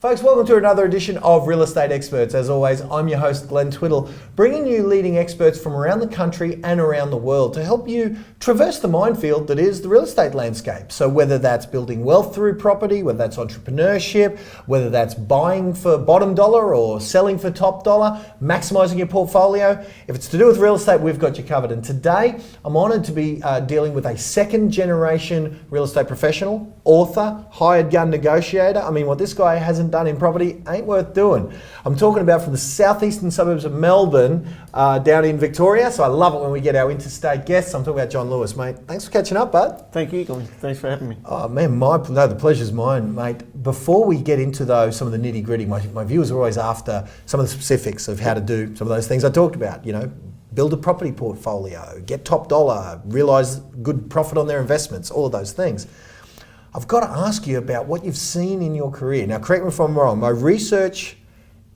Folks, welcome to another edition of Real Estate Experts. As always, I'm your host, Glenn Twiddle, bringing you leading experts from around the country and around the world to help you traverse the minefield that is the real estate landscape. So whether that's building wealth through property, whether that's entrepreneurship, whether that's buying for bottom dollar or selling for top dollar, maximizing your portfolio, if it's to do with real estate, we've got you covered. And today, I'm honored to be dealing with a second generation real estate professional, author, hired gun negotiator. I mean, what this guy hasn't done in property ain't worth doing. I'm talking about from the southeastern suburbs of Melbourne, down in Victoria. So I love it when we get our interstate guests. I'm talking about John Lewis, mate. Thanks for catching up, bud. Thank you, Glenn. Thanks for having me. Oh man, the pleasure's mine, mate. Before we get into some of the nitty gritty, my viewers are always after some of the specifics of how to do some of those things I talked about. You know, build a property portfolio, get top dollar, realize good profit on their investments, all of those things. I've got to ask you about what you've seen in your career. Now, correct me if I'm wrong. My research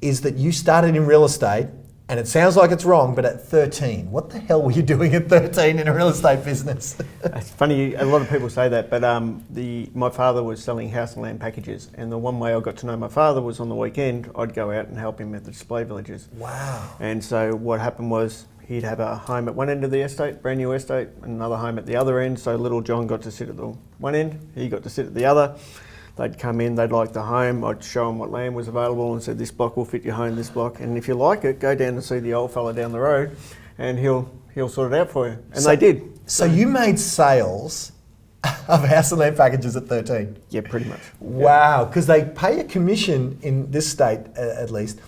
is that you started in real estate, and it sounds like it's wrong, but at 13. What the hell were you doing at 13 in a real estate business? It's funny, a lot of people say that, but my father was selling house and land packages, and the one way I got to know my father was on the weekend. I'd go out and help him at the display villages. Wow. And so what happened was he'd have a home at one end of the estate, brand new estate, and another home at the other end. So little John got to sit at the one end, he got to sit at the other. They'd come in, they'd like the home, I'd show them what land was available and said, this block will fit your home, this block. And if you like it, go down and see the old fella down the road and he'll sort it out for you. And they did. So you made sales of house and land packages at 13? Yeah, pretty much. Wow, because they pay a commission in this state, at least,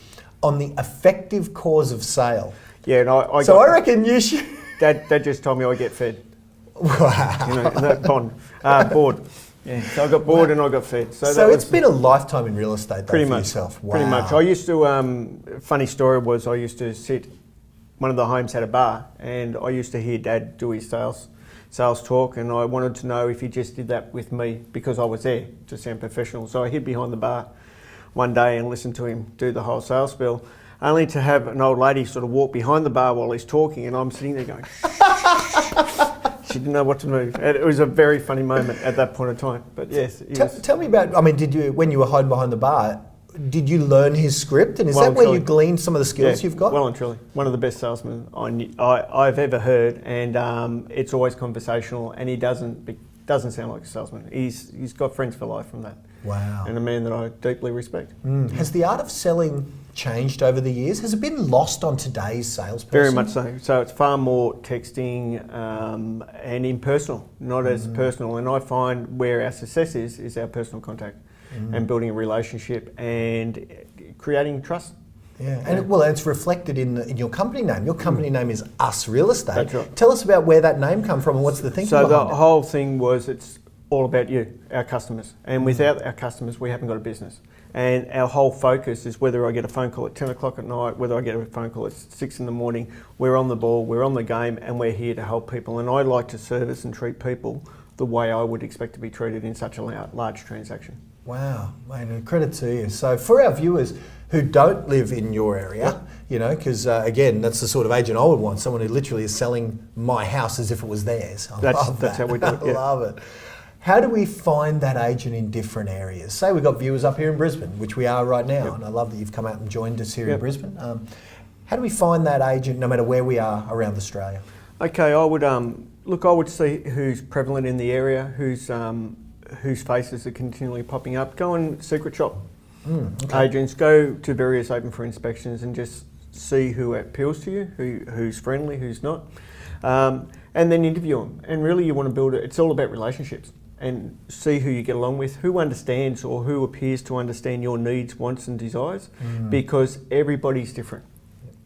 on the effective cause of sale. Yeah, and I reckon you should... Dad just told me I get fed. Wow. You know, that bored. Yeah, so I got bored and I got fed. So it's been a lifetime in real estate, though, pretty for much, yourself. Wow. Pretty much. I used to, funny story was I used to sit, one of the homes had a bar, and I used to hear Dad do his sales talk, and I wanted to know if he just did that with me because I was there to sound professional. So I hid behind the bar one day and listened to him do the whole sales spiel, only to have an old lady sort of walk behind the bar while he's talking, and I'm sitting there going, she didn't know what to move. And it was a very funny moment at that point in time. But yes. Tell me about, I mean, when you were hiding behind the bar, did you learn his script? And is that where you gleaned some of the skills you've got? Well and truly. One of the best salesmen I've ever heard. And it's always conversational, and he doesn't sound like a salesman. He's got friends for life from that. Wow. And a man that I deeply respect. Has the art of selling changed over the years? Has it been lost on today's salesperson? Very much so. So it's far more texting and impersonal, not as personal. And I find where our success is our personal contact and building a relationship and creating trust. Yeah, and it's reflected in your company name. Your company name is Us Real Estate. That's right. Tell us about where that name come from and what's the thinking behind it. So the whole thing was it's all about you, our customers. And without our customers, we haven't got a business. And our whole focus is whether I get a phone call at 10 o'clock at night, whether I get a phone call at 6 in the morning, we're on the ball, we're on the game, and we're here to help people. And I like to service and treat people the way I would expect to be treated in such a large transaction. Wow, mate, credit to you. So for our viewers who don't live in your area, you know, because again, that's the sort of agent I would want, someone who literally is selling my house as if it was theirs. That's how we do it. I love it. How do we find that agent in different areas? Say we've got viewers up here in Brisbane, which we are right now, and I love that you've come out and joined us here in Brisbane. How do we find that agent no matter where we are around Australia? Okay, I would see who's prevalent in the area, whose faces are continually popping up. Go and secret shop agents, go to various open for inspections and just see who appeals to you, who's friendly, who's not, and then interview them. And really you want to build it's all about relationships. And see who you get along with, who understands or who appears to understand your needs, wants and desires, because everybody's different.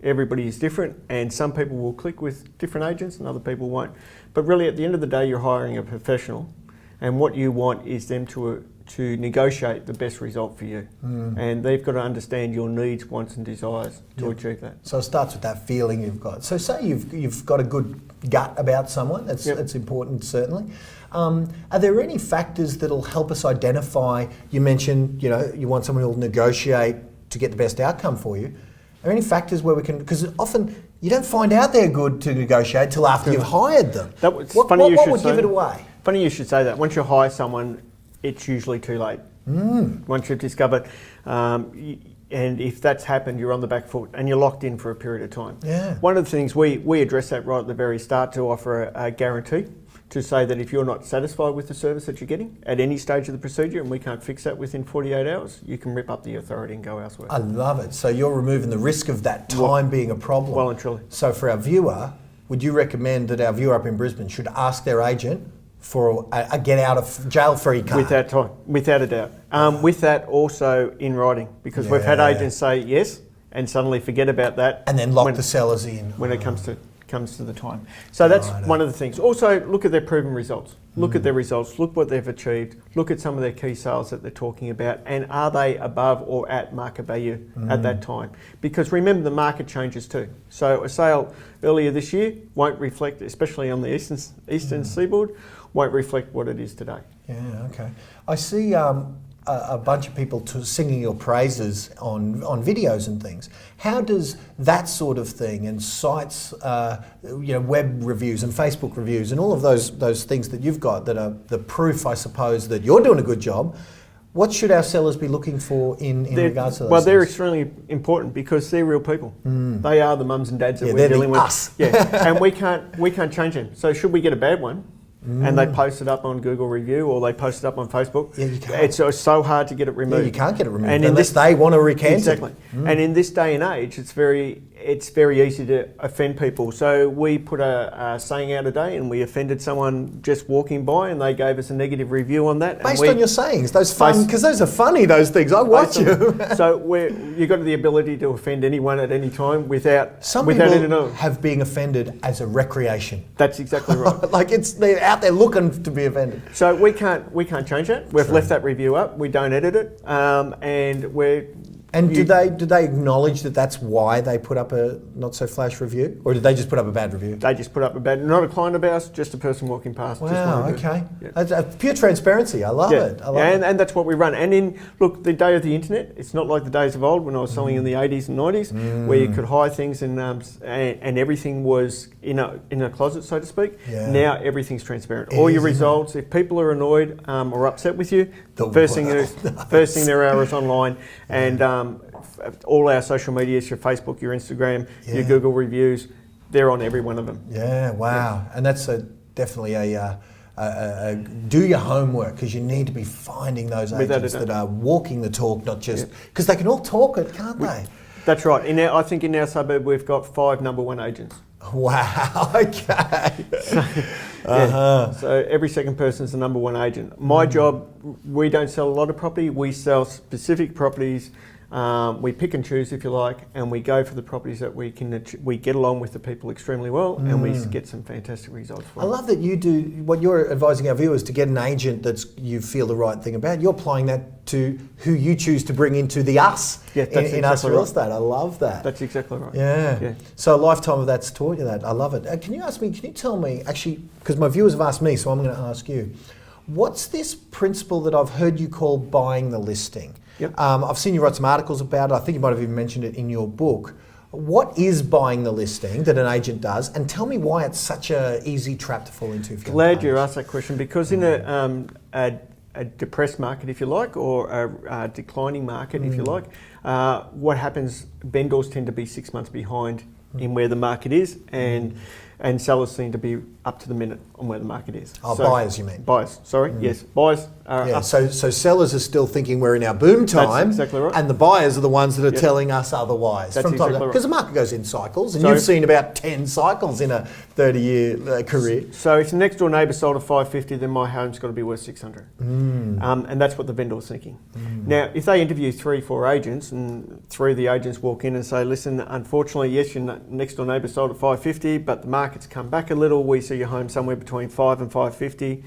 Everybody is different, and some people will click with different agents and other people won't. But really at the end of the day, you're hiring a professional, and what you want is them to negotiate the best result for you. And they've got to understand your needs, wants and desires to achieve that. So it starts with that feeling you've got. So say you've got a good gut about someone, that's important certainly. Are there any factors that'll help us identify, you mentioned, you want someone who'll negotiate to get the best outcome for you. Are there any factors where we can, because often you don't find out they're good to negotiate till after you've hired them. What would give it away? Funny you should say that. Once you hire someone, it's usually too late. Once you've discovered, and if that's happened, you're on the back foot and you're locked in for a period of time. Yeah. One of the things we address that right at the very start to offer a guarantee to say that if you're not satisfied with the service that you're getting at any stage of the procedure and we can't fix that within 48 hours, you can rip up the authority and go elsewhere. I love it. So you're removing the risk of that time being a problem. Well and truly. So for our viewer, would you recommend that our viewer up in Brisbane should ask their agent for a get out of jail free card? Without a doubt. With that also in writing, because we've had agents say yes and suddenly forget about that. And then lock the sellers in. When it comes to the time. So that's one of the things. Also, look at their proven results. Look at their results. Look what they've achieved. Look at some of their key sales that they're talking about, and are they above or at market value at that time? Because remember, the market changes too. So a sale earlier this year won't reflect, especially on the eastern seaboard, won't reflect what it is today. Yeah, okay. I see a bunch of people singing your praises on videos and things. How does that sort of thing and sites, web reviews and Facebook reviews and all of those things that you've got that are the proof, I suppose, that you're doing a good job, what should our sellers be looking for in regards to those Well, they're things? extremely important because they're real people. They are the mums and dads that we're they're dealing with. us. Yeah, and we can't change them. So should we get a bad one, and they post it up on Google Review or they post it up on Facebook, Yeah, you can't. it's so hard to get it removed. Yeah, you can't get it removed And unless they want to recant exactly. it. And in this day and age, it's very easy to offend people. So we put a saying out today, and we offended someone just walking by, and they gave us a negative review on that. Based on your sayings, those because those are funny, those things. I watch you. So you've got the ability to offend anyone at any time without Some without people any knowledge. have being offended as a recreation. That's exactly right. Like they're out there looking to be offended. So we can't change that. We've left that review up. We don't edit it, and we're. And do they acknowledge that that's why they put up a not so flash review, or did they just put up a bad review? They just put up not a client of ours, just a person walking past. Wow, just okay. Yeah. That's pure transparency. I love it. I love it. And that's what we run. And the day of the internet, it's not like the days of old when I was selling in the 80s and 90s, where you could hide things and everything was in a closet, so to speak. Yeah. Now everything's transparent. All your results. If people are annoyed or upset with you, first thing there are is online, and all our social medias, your Facebook, your Instagram, your Google reviews, they're on every one of them. Yeah, wow. And that's definitely a do your homework, because you need to be finding those agents that are walking the talk, not just because they can all talk it, can't they? That's right. I think in our suburb we've got 5 number 1 agents. Wow. Okay. So every second person is the number 1 agent. My job, we don't sell a lot of property. We sell specific properties. We pick and choose, if you like, and we go for the properties that we get along with the people extremely well, and we get some fantastic results for I love that you do what you're advising our viewers to get an agent that you feel the right thing about. You're applying that to who you choose to bring into the us in us real estate. I love that. That's exactly right. Yeah. So a lifetime of that's taught you that. I love it. Can you tell me, actually, because my viewers have asked me, so I'm going to ask you, what's this principle that I've heard you call buying the listing? Yep. I've seen you write some articles about it. I think you might have even mentioned it in your book. What is buying the listing that an agent does? And tell me why it's such an easy trap to fall into. Glad you asked that question, because in a depressed market, if you like, or a declining market, if you like, what happens, vendors tend to be 6 months behind in where the market is, and sellers seem to be up to the minute on where the market is. Buyers, you mean? Buyers, sorry, yes. Buyers are up. So sellers are still thinking we're in our boom time. That's exactly right. And the buyers are the ones that are telling us otherwise. That's exactly right. Because the market goes in cycles, and you've seen about 10 cycles in a 30-year career. So if the next door neighbour sold at 550, then my home's got to be worth 600. And that's what the vendor's thinking. Now, if they interview 3-4 agents, and 3 of the agents walk in and say, listen, unfortunately, yes, your next door neighbour sold at 550, but the market's come back a little, we see your home somewhere between 5 and 550,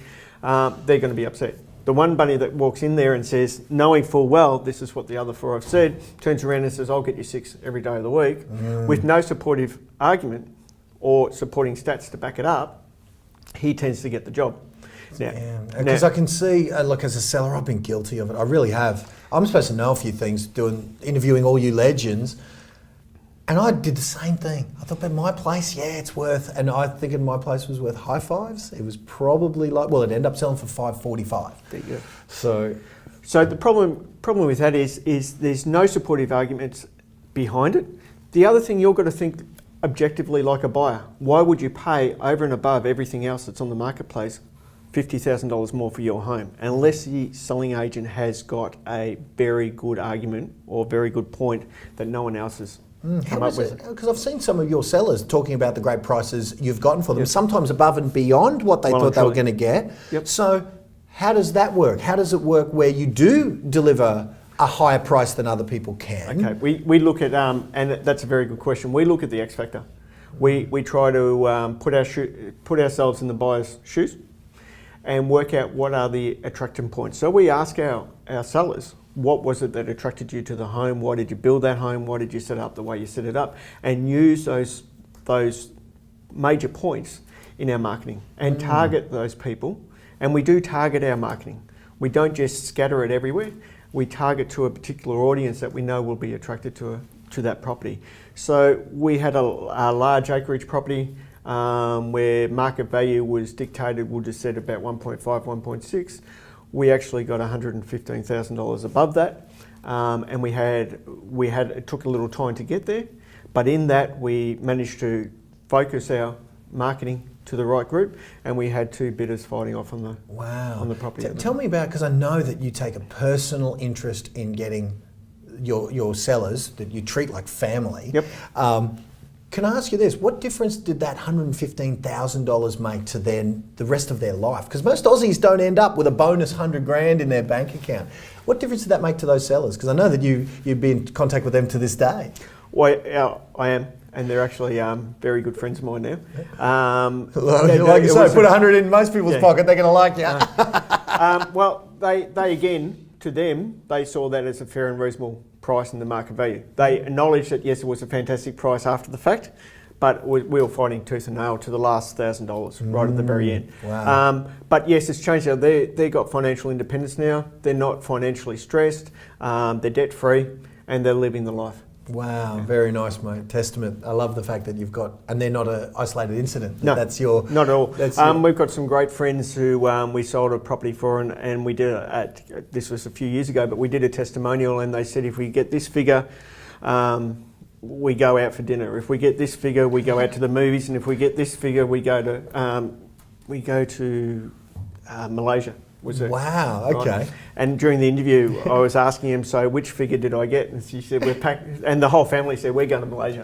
they're going to be upset. The one bunny that walks in there and says, knowing full well this is what the other 4 have said, turns around and says, I'll get you 6 every day of the week, with no supportive argument or supporting stats to back it up, he tends to get the job. Because I can see, look, as a seller, I've been guilty of it. I really have. I'm supposed to know a few things, interviewing all you legends. And I did the same thing. I thought, but my place, it's worth, and I think my place was worth high fives. It was probably it ended up selling for $545. There you go. So, So the problem with that is there's no supportive arguments behind it. The other thing you've got to think objectively like a buyer. Why would you pay over and above everything else that's on the marketplace $50,000 more for your home unless the selling agent has got a very good argument or very good point that no one else has come up with? Because I've seen some of your sellers talking about the great prices you've gotten for them, sometimes above and beyond what they thought they were going to get. Yep. So how does that work? How does it work where you do deliver a higher price than other people can? Okay, we look at, and that's a very good question, we look at the X factor. We try to put ourselves in the buyer's shoes and work out what are the attraction points. So we ask our sellers, what was it that attracted you to the home? Why did you build that home? Why did you set it up the way you set it up? And use those major points in our marketing and target those people. And we do target our marketing. We don't just scatter it everywhere. We target to a particular audience that we know will be attracted to that property. So we had a large acreage property where market value was dictated, we'll just set about 1.5, 1.6. We actually got $115,000 above that, and we had it took a little time to get there, but in that we managed to focus our marketing to the right group, and we had two bidders fighting off on the property. Tell me about, because I know that you take a personal interest in getting your sellers that you treat like family. Yep. Can I ask you this? What difference did that $115,000 make to the rest of their life? Because most Aussies don't end up with a bonus $100,000 in their bank account. What difference did that make to those sellers? Because I know that you've been in contact with them to this day. Well, I am, and they're actually very good friends of mine now. Like you say, put 100 in most people's pocket, they're going to like you. Well, they again, to them, they saw that as a fair and reasonable price in the market value. They acknowledged that yes, it was a fantastic price after the fact, but we were fighting tooth and nail to the last $1,000 right at the very end. Wow. But yes, it's changed now. They've got financial independence now. They're not financially stressed. They're debt free, and they're living the life. Wow, very nice, mate. Testament. I love the fact that you've got, and they're not an isolated incident. No, that's your. Not at all. We've got some great friends who we sold a property for, and we did this was a few years ago, but we did a testimonial, and they said if we get this figure, we go out for dinner. If we get this figure, we go out to the movies, and if we get this figure, we go to Malaysia. Wow, okay. Right. And during the interview, I was asking him, so which figure did I get? And she said, we're packed. And the whole family said, we're going to Malaysia.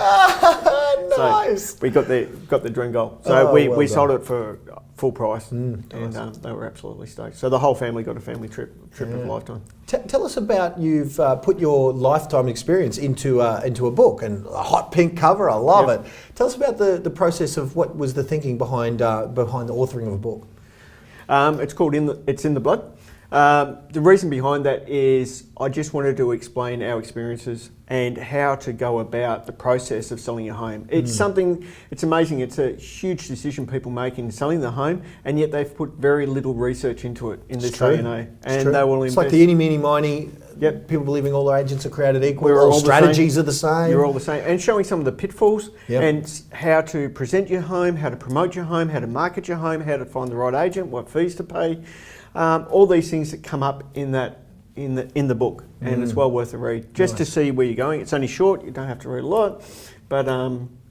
Nice. So we got the dream goal. So we sold it for full price, and nice. they were absolutely stoked. So the whole family got a family trip of a lifetime. Tell us about, you've put your lifetime experience into a book, and a hot pink cover, I love it. Tell us about the process of what was the thinking behind the authoring of a book. It's called It's in the Blood. The reason behind that is I just wanted to explain our experiences and how to go about the process of selling a home. It's something, it's amazing, it's a huge decision people make in selling the home, and yet they've put very little research into it in this day and age. And they will invest. It's like the eeny, meeny, miny, people believing all their agents are created equal, all strategies are the same. You're all the same. And showing some of the pitfalls and how to present your home, how to promote your home, how to market your home, how to find the right agent, what fees to pay. All these things that come up in the book, and it's well worth a read just to see where you're going. It's only short; you don't have to read a lot, but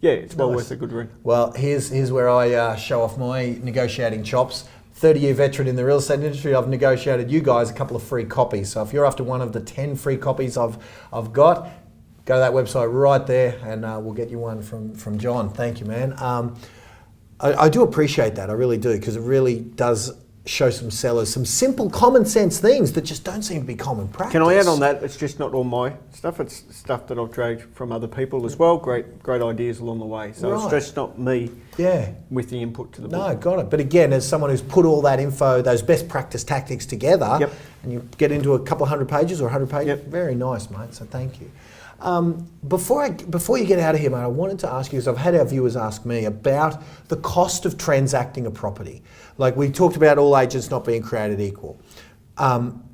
it's well worth a good read. Well, here's where I show off my negotiating chops. 30-year veteran in the real estate industry, I've negotiated you guys a couple of free copies. So if you're after one of the 10 free copies I've got, go to that website right there, and we'll get you one from John. Thank you, man. I do appreciate that. I really do, because it really does show some sellers some simple common sense things that just don't seem to be common practice. Can I add on that? It's just not all my stuff. It's stuff that I've dragged from other people as well. Great ideas along the way. So it's just not me with the input to the book. No, got it. But again, as someone who's put all that info, those best practice tactics together, and you get into a couple of 100 pages or 100 pages, very nice, mate. So thank you. Before you get out of here, mate, I wanted to ask you, because I've had our viewers ask me about the cost of transacting a property. Like we talked about all agents not being created equal.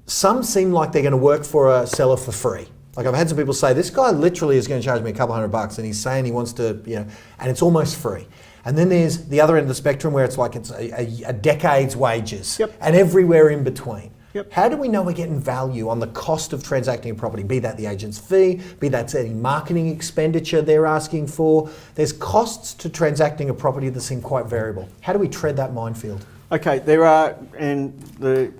Some seem like they're going to work for a seller for free. Like I've had some people say, this guy literally is going to charge me a couple $100 and he's saying he wants to, and it's almost free. And then there's the other end of the spectrum where it's like it's a decade's wages and everywhere in between. Yep. How do we know we're getting value on the cost of transacting a property? Be that the agent's fee, be that any marketing expenditure they're asking for. There's costs to transacting a property that seem quite variable. How do we tread that minefield? Okay, there are, and the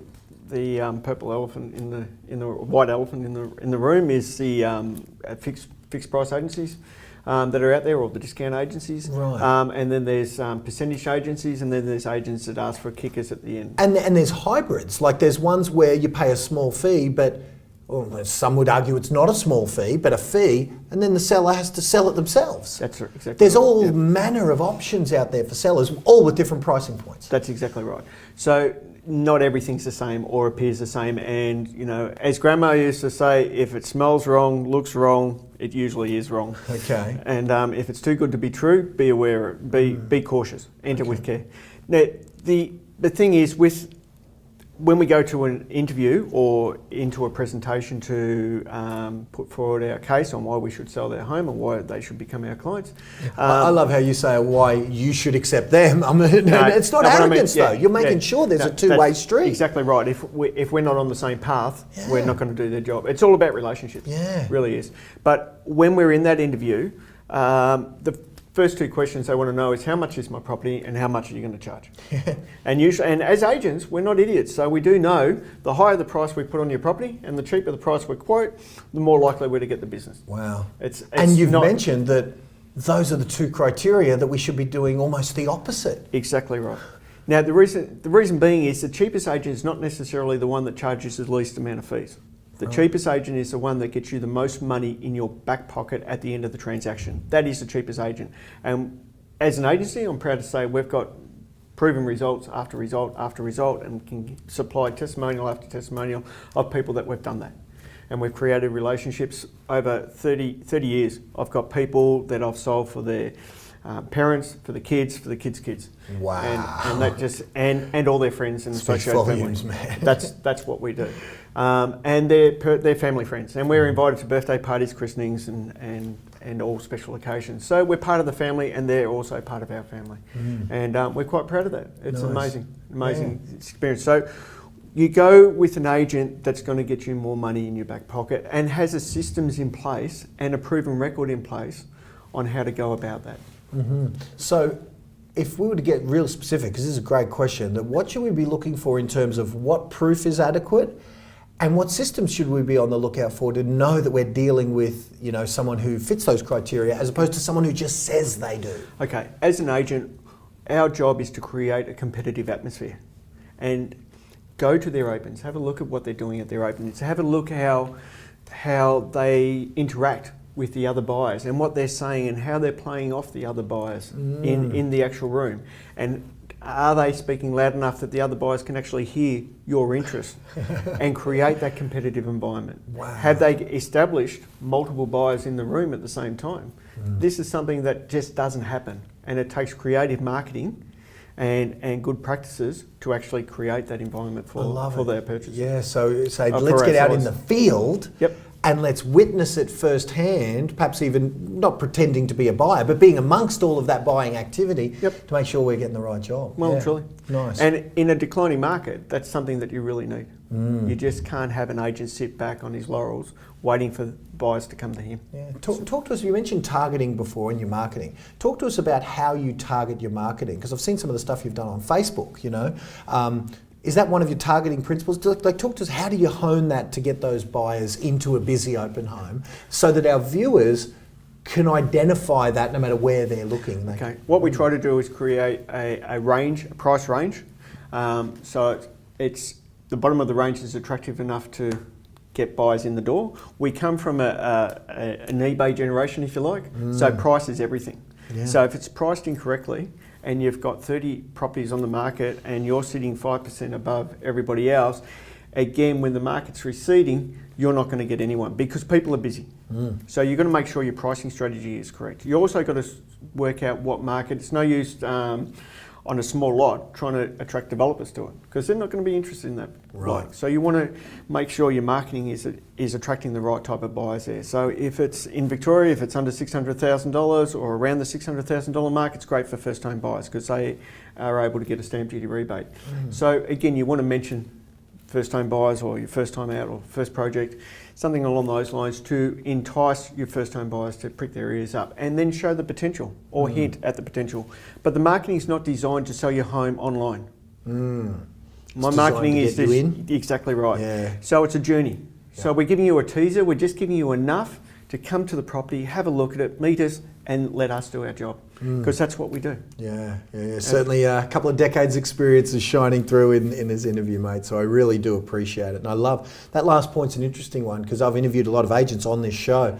purple elephant in the white elephant in the room is the fixed price agencies that are out there, or the discount agencies. Right. And then there's percentage agencies, and then there's agents that ask for kickers at the end. And there's hybrids. Like there's ones where you pay a small fee, but some would argue it's not a small fee, but a fee, and then the seller has to sell it themselves. That's exactly. There's right. all manner of options out there for sellers, all with different pricing points. That's exactly right. So not everything's the same or appears the same, and as Grandma used to say, if it smells wrong, looks wrong, it usually is wrong. Okay. And if it's too good to be true, be aware, be cautious, enter with care. Now, the thing is, when we go to an interview or into a presentation to put forward our case on why we should sell their home and why they should become our clients. I love how you say why you should accept them. I mean, it's not arrogance though. You're making sure there's a two-way street. Exactly right. If we're not on the same path, we're not going to do their job. It's all about relationships. Yeah. It really is. But when we're in that interview, the first two questions they want to know is how much is my property and how much are you going to charge? And as agents, we're not idiots, so we do know the higher the price we put on your property and the cheaper the price we quote, the more likely we're to get the business. Wow. And you've mentioned that those are the two criteria that we should be doing almost the opposite. Exactly right. Now the reason being is the cheapest agent is not necessarily the one that charges the least amount of fees. The cheapest agent is the one that gets you the most money in your back pocket at the end of the transaction. That is the cheapest agent. And as an agency, I'm proud to say we've got proven results after result after result, and can supply testimonial after testimonial of people that we've done that. And we've created relationships over 30 years. I've got people that I've sold for their parents, for the kids, for the kids' kids. Wow. And that just and all their friends and Speaks associated volumes, families. man. That's what we do. And they're family friends, and we're invited to birthday parties, christenings, and all special occasions. So we're part of the family, and they're also part of our family, and we're quite proud of that. It's Nice. amazing experience. So you go with an agent that's going to get you more money in your back pocket and has a systems in place and a proven record in place on how to go about that. So if we were to get real specific, because this is a great question, that what should we be looking for in terms of what proof is adequate, and what systems should we be on the lookout for to know that we're dealing with, someone who fits those criteria as opposed to someone who just says they do? Okay, as an agent, our job is to create a competitive atmosphere, and go to their opens, have a look at what they're doing at their opens, have a look how they interact with the other buyers and what they're saying and how they're playing off the other buyers in the actual room. And are they speaking loud enough that the other buyers can actually hear your interest and create that competitive environment? Wow. Have they established multiple buyers in the room at the same time? This is something that just doesn't happen, and it takes creative marketing and good practices to actually create that environment for their purchase. Yeah, so say For let's get out in ourselves. the field. Yep. And let's witness it firsthand, perhaps even not pretending to be a buyer, but being amongst all of that buying activity to make sure we're getting the right job. Well, Yeah. truly. Nice. And in a declining market, that's something that you really need. You just can't have an agent sit back on his laurels waiting for buyers to come to him. Yeah. Talk to us, you mentioned targeting before in your marketing. Talk to us about how you target your marketing, because I've seen some of the stuff you've done on Facebook, Is that one of your targeting principles? Talk to us, how do you hone that to get those buyers into a busy open home so that our viewers can identify that no matter where they're looking? Okay. What we try to do is create a range, a price range. So it's the bottom of the range is attractive enough to get buyers in the door. We come from an eBay generation, if you like, so price is everything. Yeah. So if it's priced incorrectly, and you've got 30 properties on the market and you're sitting 5% above everybody else, again, when the market's receding, you're not going to get anyone because people are busy. So you've got to make sure your pricing strategy is correct. You also got to work out what market. It's no use on a small lot trying to attract developers to it because they're not going to be interested in that. Right. Lot. So you want to make sure your marketing is attracting the right type of buyers there. So if it's in Victoria, if it's under $600,000 or around the $600,000 mark, it's great for first home buyers because they are able to get a stamp duty rebate. So again, you want to mention first home buyers or your first time out or first project, something along those lines to entice your first home buyers to prick their ears up and then show the potential or hint at the potential. But the marketing is not designed to sell your home online. My marketing is you in. exactly right. Yeah. So it's a journey. So we're giving you a teaser. We're just giving you enough to come to the property, have a look at it, meet us, and let us do our job, because that's what we do. Yeah. Certainly a couple of decades experience is shining through in this interview, mate. So I really do appreciate it. And I love that last point's an interesting one, because I've interviewed a lot of agents on this show,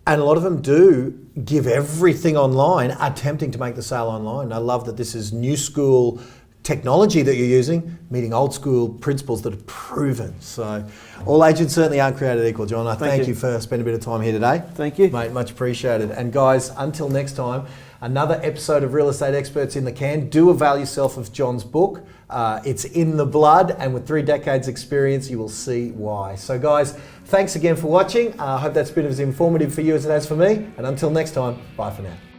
and a lot of them do give everything online, attempting to make the sale online. I love that this is new school technology that you're using, meeting old school principles that are proven. So all agents certainly aren't created equal, John. I thank you for spending a bit of time here today. Thank you. Mate, much appreciated. And guys, until next time, another episode of Real Estate Experts in the Can. Do avail yourself of John's book. It's in the blood, and with 3 decades experience, you will see why. So guys, thanks again for watching. I hope that's been as informative for you as it has for me. And until next time, bye for now.